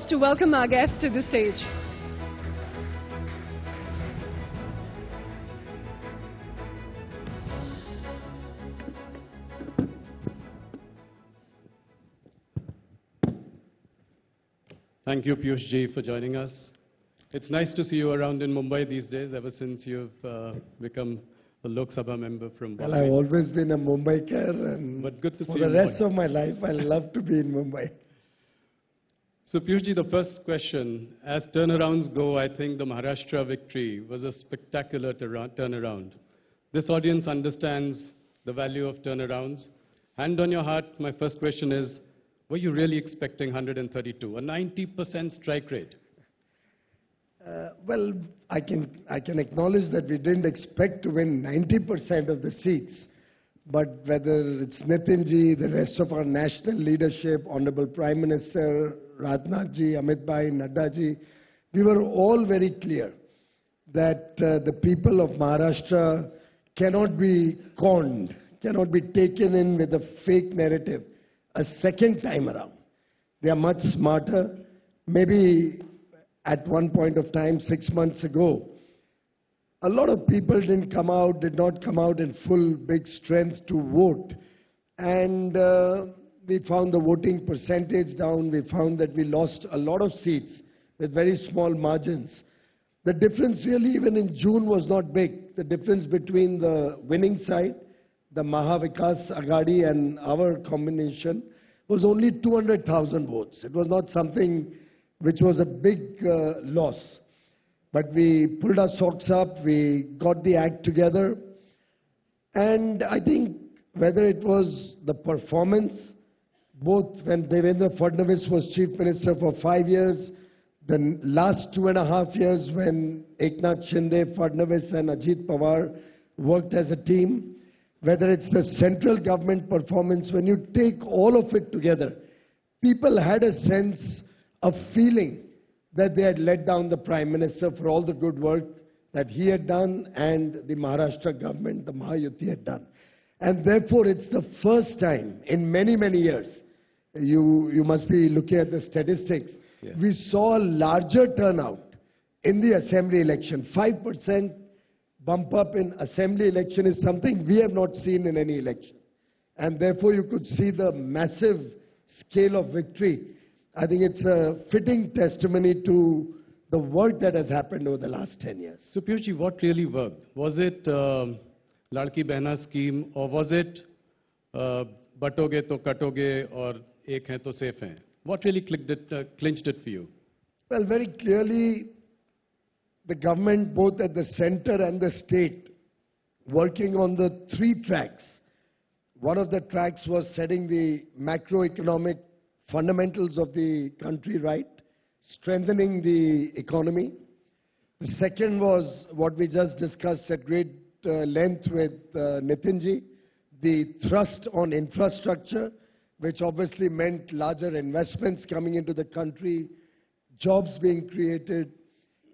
To welcome our guest to the stage. Thank you, Piyush ji, for joining us. It's nice to see you around in Mumbai these days, ever since you've become a Lok Sabha member from Bombay. Well, I've always been a Mumbaiker, and but good to for see the you rest of my life, I love to be in Mumbai. So, Piyush ji, the first question, as turnarounds go, I think the Maharashtra victory was a spectacular turnaround. This audience understands the value of turnarounds. Hand on your heart, my first question is, were you really expecting 132, a 90% strike rate? Well, I can acknowledge that we didn't expect to win 90% of the seats. But whether it's Nitinji, the rest of our national leadership, Honorable Prime Minister, Rajnathji, Amit Bhai, Naddaji, we were all very clear that the people of Maharashtra cannot be conned, cannot be taken in with a fake narrative a second time around. They are much smarter. Maybe at one point of time, 6 months ago, a lot of people did not come out in full big strength to vote. And we found the voting percentage down. We found that we lost a lot of seats with very small margins. The difference really even in June was not big. The difference between the winning side, the Maha Vikas Aghadi, and our combination was only 200,000 votes. It was not something which was a big loss. But we pulled our socks up, we got the act together, and I think whether it was the performance, both when Devendra Fadnavis was Chief Minister for 5 years, the last 2.5 years when Eknath Shinde, Fadnavis and Ajit Pawar worked as a team, whether it's the central government performance, when you take all of it together, people had a sense of feeling that they had let down the Prime Minister for all the good work that he had done and the Maharashtra government, the Mahayuti, had done. And therefore, it's the first time in many, many years, you must be looking at the statistics, we saw a larger turnout in the assembly election. 5% bump up in assembly election is something we have not seen in any election. And therefore, you could see the massive scale of victory. I think it's a fitting testimony to the work that has happened over the last 10 years. So, Piyush ji, what really worked? Was it Ladki Behna scheme, or was it batoge to katoge or ek hai to safe hai? What really clinched it for you? Well, very clearly, the government, both at the center and the state, working on the 3 tracks. One of the tracks was setting the macroeconomic fundamentals of the country right, strengthening the economy. The second was what we just discussed at great length with Nitinji, the thrust on infrastructure, which obviously meant larger investments coming into the country, jobs being created,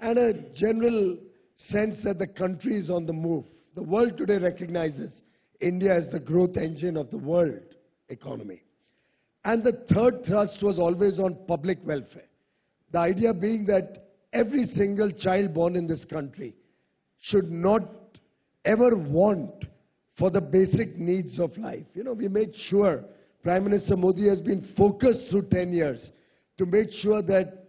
and a general sense that the country is on the move. The world today recognizes India as the growth engine of the world economy. And the third thrust was always on public welfare. The idea being that every single child born in this country should not ever want for the basic needs of life. You know, we made sure, Prime Minister Modi has been focused through 10 years to make sure that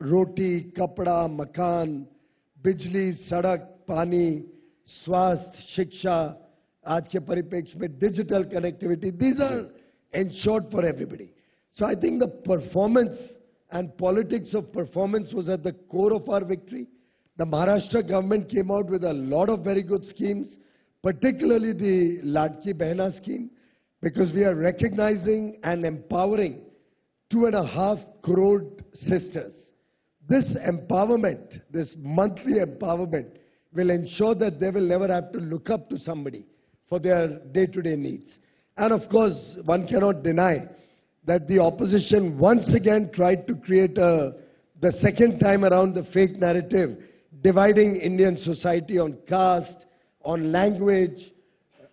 roti, kapda, makan, bijli, sadak, pani, swasth, shiksha, aaj ke paripeksh mein digital connectivity, these are ensured for everybody. So I think the performance and politics of performance was at the core of our victory. The Maharashtra government came out with a lot of very good schemes, particularly the Ladki Behna scheme, because we are recognizing and empowering 2.5 crore sisters. This empowerment, this monthly empowerment, will ensure that they will never have to look up to somebody for their day-to-day needs. And of course, one cannot deny that the opposition once again tried to create the second time around the fake narrative, dividing Indian society on caste, on language,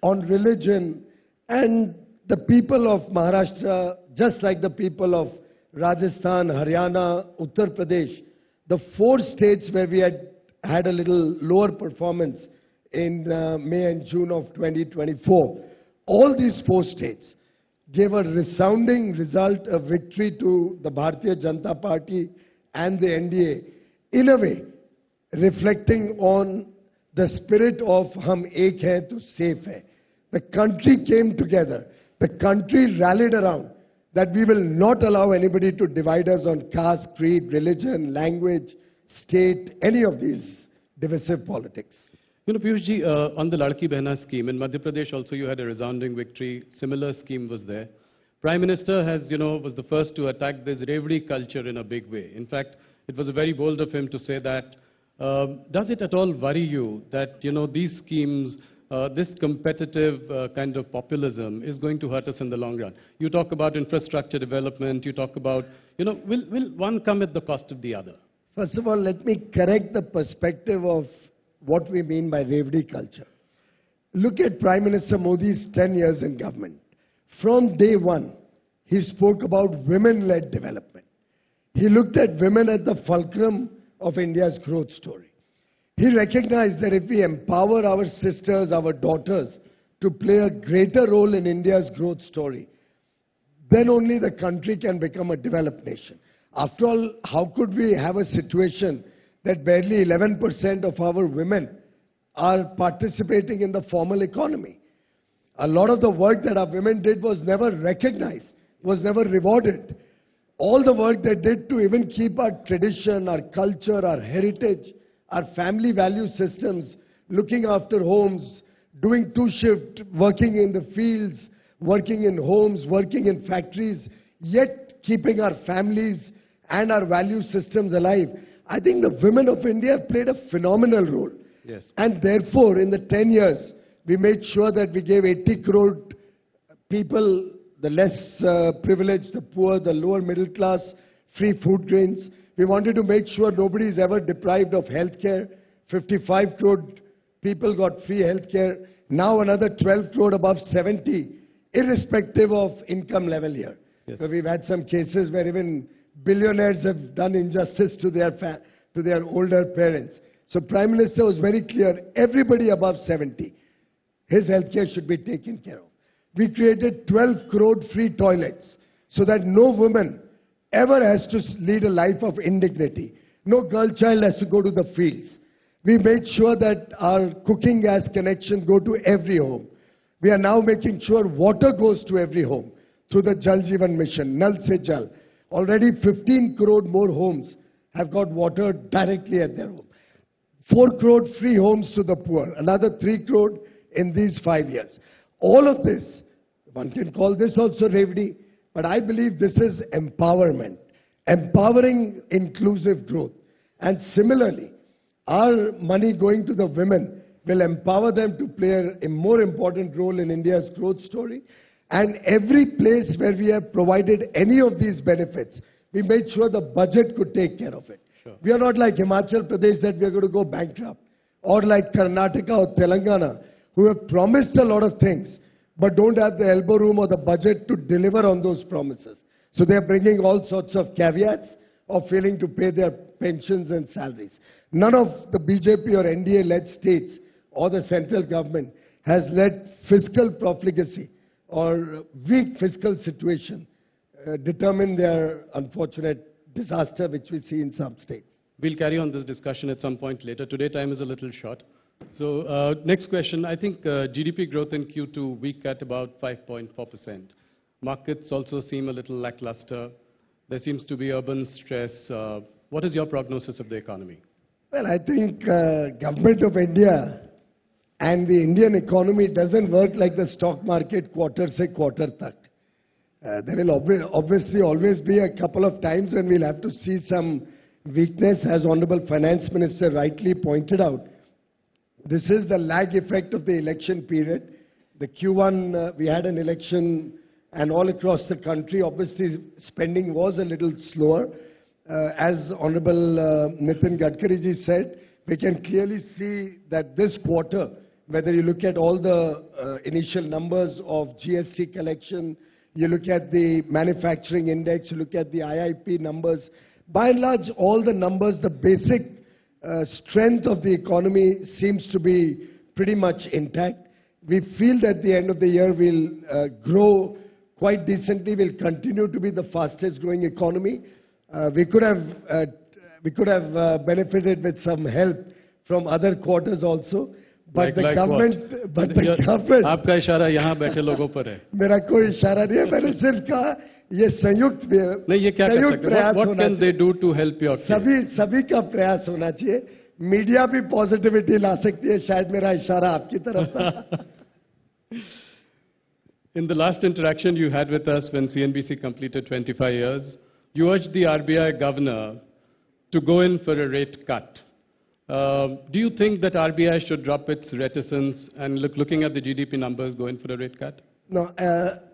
on religion. And the people of Maharashtra, just like the people of Rajasthan, Haryana, Uttar Pradesh, the 4 states where we had a little lower performance in May and June of 2024, all these 4 states gave a resounding result, a victory to the Bharatiya Janata Party and the NDA, in a way reflecting on the spirit of Hum Ek Hai to Safe Hai. The country came together. The country rallied around that we will not allow anybody to divide us on caste, creed, religion, language, state, any of these divisive politics. You know, Piyush ji, on the Ladki Behna scheme, in Madhya Pradesh also you had a resounding victory. Similar scheme was there. Prime Minister was the first to attack this Revdi culture in a big way. In fact, it was very bold of him to say that. Does it at all worry you that, these schemes, this competitive kind of populism is going to hurt us in the long run? You talk about infrastructure development, you talk about, will one come at the cost of the other? First of all, let me correct the perspective of what we mean by Revdi culture. Look at Prime Minister Modi's 10 years in government. From day one, he spoke about women-led development. He looked at women at the fulcrum of India's growth story. He recognized that if we empower our sisters, our daughters, to play a greater role in India's growth story, then only the country can become a developed nation. After all, how could we have a situation that barely 11% of our women are participating in the formal economy? A lot of the work that our women did was never recognized, was never rewarded. All the work they did to even keep our tradition, our culture, our heritage, our family value systems, looking after homes, doing 2-shift, working in the fields, working in homes, working in factories, yet keeping our families and our value systems alive. I think the women of India have played a phenomenal role. Yes. And therefore, in the 10 years, we made sure that we gave 80 crore people, the less privileged, the poor, the lower middle class, free food grains. We wanted to make sure nobody is ever deprived of health care. 55 crore people got free health care. Now another 12 crore above 70, irrespective of income level here. Yes. So we've had some cases where even billionaires have done injustice to their older parents. So Prime Minister was very clear, everybody above 70, his health care should be taken care of. We created 12 crore free toilets so that no woman ever has to lead a life of indignity. No girl child has to go to the fields. We made sure that our cooking gas connections go to every home. We are now making sure water goes to every home through the Jal Jeevan Mission, Nal Se Jal. Already 15 crore more homes have got water directly at their home. 4 crore free homes to the poor, another 3 crore in these 5 years. All of this, one can call this also Revdi, but I believe this is empowerment, empowering inclusive growth. And similarly, our money going to the women will empower them to play a more important role in India's growth story. And every place where we have provided any of these benefits, we made sure the budget could take care of it. Sure. We are not like Himachal Pradesh that we are going to go bankrupt, or like Karnataka or Telangana, who have promised a lot of things, but don't have the elbow room or the budget to deliver on those promises. So they are bringing all sorts of caveats of failing to pay their pensions and salaries. None of the BJP or NDA-led states or the central government has let fiscal profligacy or weak fiscal situation determine their unfortunate disaster which we see in some states. We'll carry on this discussion at some point later. Today time is a little short. So next question. I think GDP growth in Q2 weak at about 5.4%. Markets also seem a little lackluster. There seems to be urban stress. What is your prognosis of the economy? Well, I think Government of India and the Indian economy doesn't work like the stock market quarter se quarter tak. There will obviously always be a couple of times when we'll have to see some weakness, as Honorable Finance Minister rightly pointed out. This is the lag effect of the election period. The Q1, we had an election, and all across the country, obviously, spending was a little slower. As Honorable Nitin Gadkari ji said, we can clearly see that this quarter, whether you look at all the initial numbers of GST collection, you look at the manufacturing index, you look at the IIP numbers. By and large, all the numbers, the basic strength of the economy seems to be pretty much intact. We feel that at the end of the year we'll grow quite decently. We'll continue to be the fastest growing economy. We could have benefited with some help from other quarters also. But the government, आपका इशारा यहाँ बैठे लोगों पर है. मेरा कोई इशारा नहीं है. मैंने सिर्फ कहा ये संयुक्त नहीं, ये क्या कर सकते हैं? What can they do to help your case? सभी का प्रयास होना चाहिए. मीडिया भी पॉजिटिविटी ला सकती है. शायद मेरा इशारा आपकी तरफ था. In the last interaction you had with us when CNBC completed 25 years, you urged the RBI governor to go in for a rate cut. Do you think that RBI should drop its reticence and looking at the GDP numbers, go in for a rate cut? No,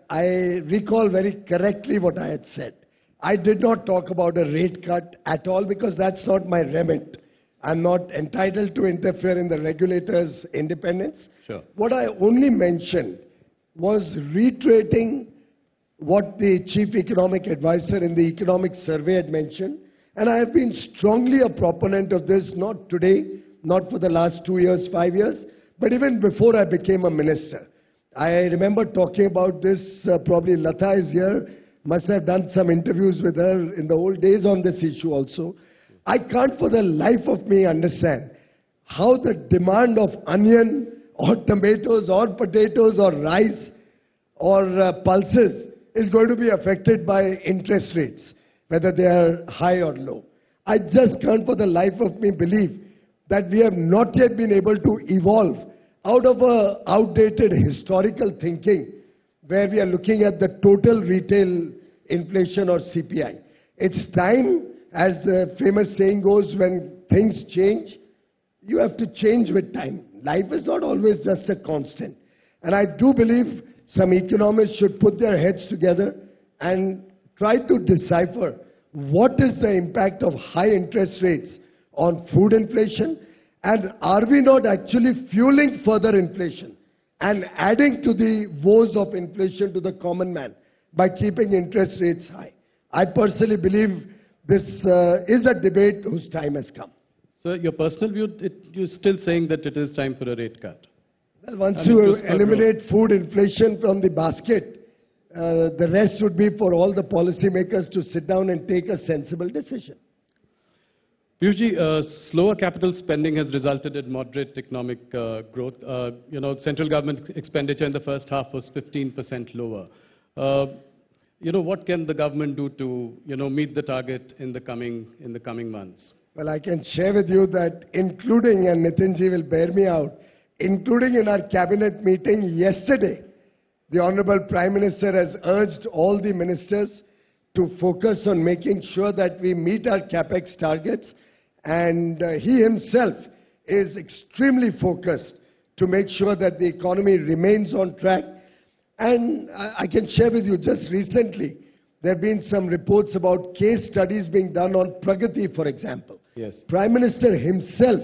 I recall very correctly what I had said. I did not talk about a rate cut at all because that's not my remit. I'm not entitled to interfere in the regulator's independence. Sure. What I only mentioned was reiterating what the chief economic advisor in the economic survey had mentioned. And I have been strongly a proponent of this, not today, not for the last 2 years, 5 years, but even before I became a minister. I remember talking about this, probably Lata is here, must have done some interviews with her in the old days on this issue also. I can't for the life of me understand how the demand of onion or tomatoes or potatoes or rice or pulses is going to be affected by interest rates, whether they are high or low. I just can't for the life of me believe that we have not yet been able to evolve out of a outdated historical thinking where we are looking at the total retail inflation or CPI. It's time, as the famous saying goes, when things change, you have to change with time. Life is not always just a constant. And I do believe some economists should put their heads together and try to decipher what is the impact of high interest rates on food inflation, and are we not actually fueling further inflation and adding to the woes of inflation to the common man by keeping interest rates high? I personally believe this is a debate whose time has come. So your personal view, you're still saying that it is time for a rate cut? Well, once you eliminate food inflation from the basket, the rest would be for all the policymakers to sit down and take a sensible decision. Piyush, slower capital spending has resulted in moderate economic growth. Central government expenditure in the first half was 15% lower. What can the government do to, meet the target in the coming months? Well, I can share with you that including, and Nitinji will bear me out, including in our cabinet meeting yesterday, the Honorable Prime Minister has urged all the ministers to focus on making sure that we meet our capex targets, and he himself is extremely focused to make sure that the economy remains on track. And I can share with you, just recently, there have been some reports about case studies being done on Pragati, for example. Yes. Prime Minister himself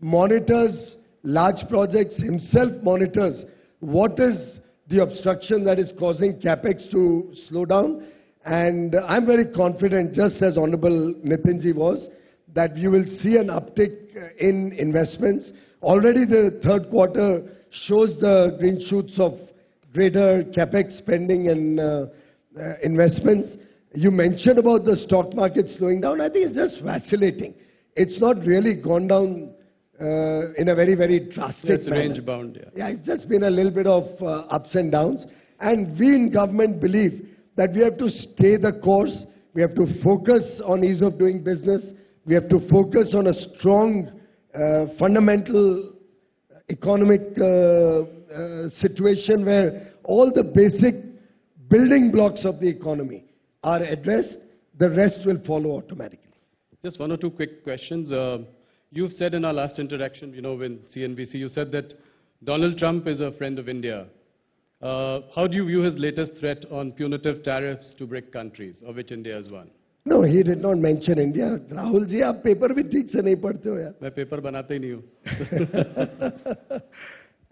monitors large projects, himself monitors what is the obstruction that is causing capex to slow down. And I'm very confident, just as Honorable Nitinji was, that you will see an uptick in investments. Already the third quarter shows the green shoots of greater capex spending and investments. You mentioned about the stock market slowing down. I think it's just vacillating. It's not really gone down in a very, very drastic manner. It's range bound, yeah. Yeah, it's just been a little bit of ups and downs. And we in government believe that we have to stay the course. We have to focus on ease of doing business. We have to focus on a strong fundamental economic situation where all the basic building blocks of the economy are addressed. The rest will follow automatically. Just one or two quick questions. You've said in our last interaction, when CNBC, you said that Donald Trump is a friend of India. How do you view his latest threat on punitive tariffs to BRIC countries, of which India is one? No, he did not mention India. Rahul ji, आप paper भी ठीक से नहीं पढ़ते हो यार. मैं paper बनाता ही नहीं हूँ.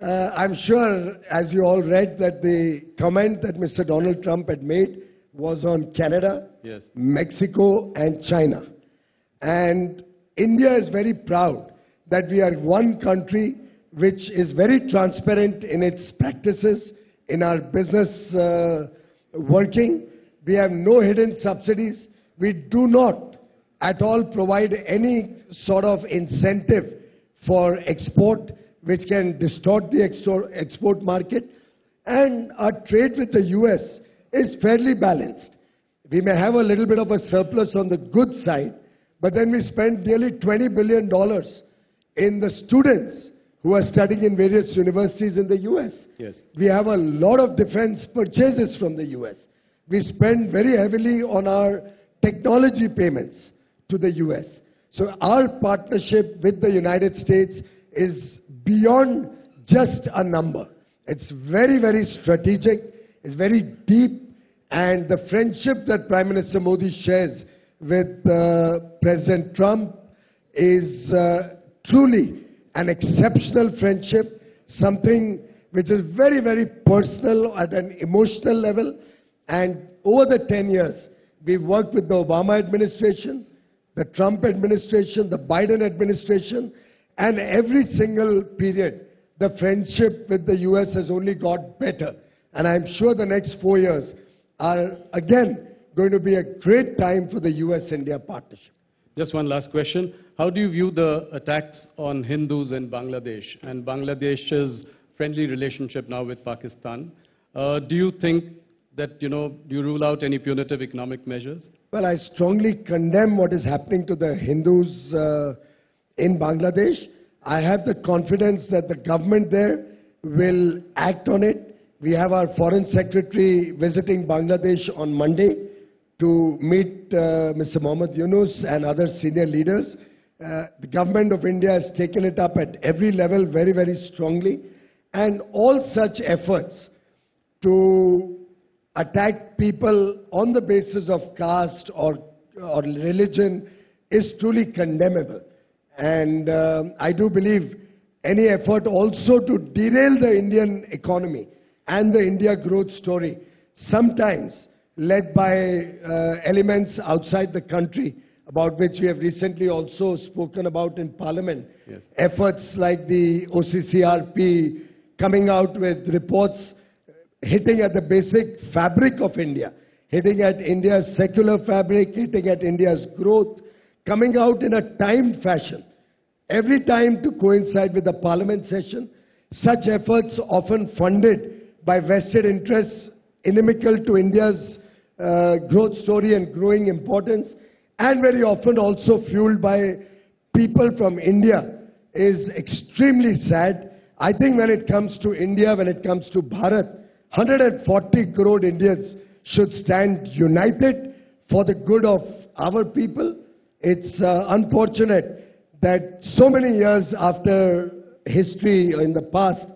I'm sure, as you all read, that the comment that Mr. Donald Trump had made was on Canada, Yes. Mexico, and China. And India is very proud that we are one country which is very transparent in its practices, in our business working. We have no hidden subsidies. We do not at all provide any sort of incentive for export, which can distort the export market. And our trade with the US is fairly balanced. We may have a little bit of a surplus on the goods side, but then we spend nearly $20 billion in the students who are studying in various universities in the US. Yes. We have a lot of defense purchases from the US. We spend very heavily on our technology payments to the US. So our partnership with the United States is beyond just a number. It's very, very strategic, it's very deep, and the friendship that Prime Minister Modi shares with President Trump is truly an exceptional friendship, something which is very, very personal at an emotional level. And over the 10 years, we've worked with the Obama administration, the Trump administration, the Biden administration, and every single period, the friendship with the US has only got better. And I'm sure the next 4 years are again going to be a great time for the US-India partnership. Just one last question. How do you view the attacks on Hindus in Bangladesh and Bangladesh's friendly relationship now with Pakistan? Do you think that, do you rule out any punitive economic measures? Well, I strongly condemn what is happening to the Hindus in Bangladesh. I have the confidence that the government there will act on it. We have our Foreign Secretary visiting Bangladesh on Monday to meet Mr. Mohammad Yunus and other senior leaders. The government of India has taken it up at every level very, very strongly. And all such efforts to attack people on the basis of caste or religion is truly condemnable. And I do believe any effort also to derail the Indian economy and the India growth story, sometimes led by elements outside the country, about which we have recently also spoken about in Parliament. Yes. Efforts like the OCCRP coming out with reports hitting at the basic fabric of India, hitting at India's secular fabric, hitting at India's growth, coming out in a timed fashion, every time to coincide with the Parliament session. Such efforts often funded by vested interests inimical to India's growth story and growing importance, and very often also fueled by people from India, is extremely sad. I think when it comes to India, when it comes to Bharat, 140 crore Indians should stand united for the good of our people. It's unfortunate that so many years after history in the past,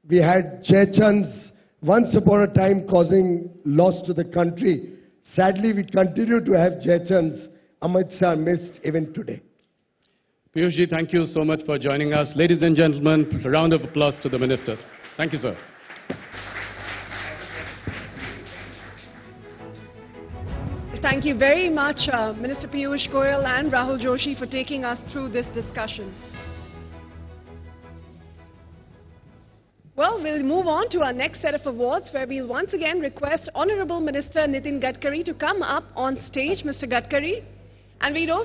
we had Jaychands once upon a time causing loss to the country. Sadly, we continue to have Jaychands amidst our midst even today. Piyush ji, thank you so much for joining us. Ladies and gentlemen, a round of applause to the Minister. Thank you, sir. Thank you very much, Minister Piyush Goyal and Rahul Joshi, for taking us through this discussion. Well, we'll move on to our next set of awards, where we'll once again request Honorable Minister Nitin Gadkari to come up on stage. Mr. Gadkari. And we'd also